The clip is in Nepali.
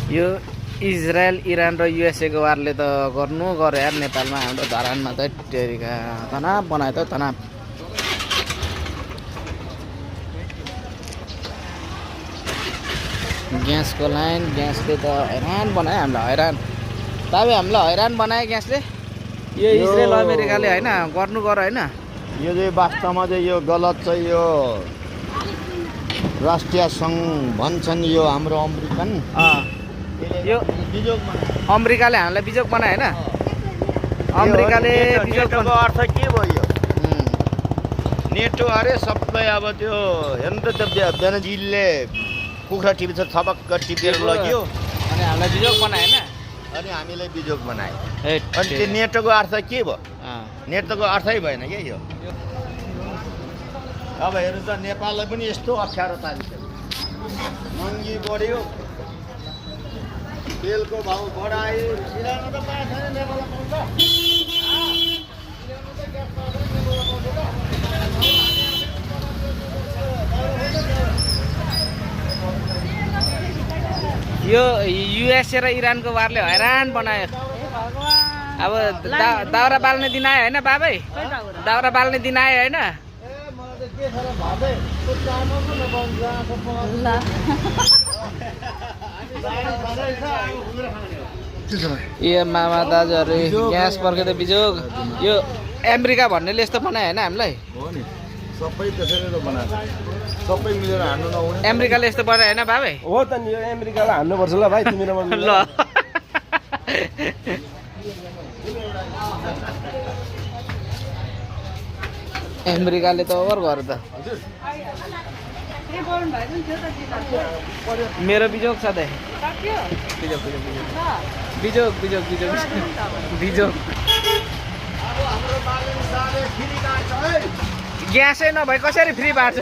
यो इजरायल इरान र युएसए को वारले त गर्नु गर्यो यार नेपालमा हाम्रो धरानमा त टेरिका तनाव बनायो त तनाव ग्यासको लाइन ग्यासले त हैरान बनायो हामीलाई हैरान बाबे हामीलाई हैरान बनायो ग्यासले यो इजरायल अमेरिकाले हैन गर्नु गर हैन यो चाहिँ वास्तवमा चाहिँ यो गलत चाहिँ यो राष्ट्रिय सङ्घ भन्छन् यो हाम्रो अमेरिकन यो बिजोग अमेरिकाले हामीलाई बिजोग बनायो हैन अमेरिकाले नेटोको अर्थ के भयो नेटो अरे सबै अब त्यो हेर्नु त त्यो बेनजिलले कुखुरा टिपेर थपक्क टिपेर लग्यो अनि हामीलाई बिजोग बनायो हैन अनि हामीलाई बिजोग बनायो ए अनि त्यो नेटोको अर्थ के भयो नेटोको अर्थै भएन क्या यो अब हेर्नु त नेपाललाई पनि यस्तो अप्ठ्यारो पारिसक्यो महँगी बढ्यो तेलको भाउ बढायो सिरामा त पाएको छैन नेपालमा पाउँछ यो युएसए र इरानको वारले हैरान बनायो अब दाउरा बाल्ने दिन आयो हैन बाबै दाउरा बाल्ने दिन आयो हैन यो मामा दाजुहरू ग्यास पर्खेर बिजोग यो अमेरिका भन्नेले यस्तो बनायो हैन हामीलाई हो नि सबै त्यसैले त बनाएको सबै मिलेर हान्नु नहुने अमेरिकाले यस्तो बनायो हैन बाबै हो त नि यो अमेरिकालाई हान्नुपर्छ ल भाइ तिमी र म ल अमेरिकाले त ओभर गर्यो त मेरो बिजोग छ त बिजोग बिजोग बिजोग बिजोग बिजोग ग्यासै नभए कसरी फ्री बाँड्छ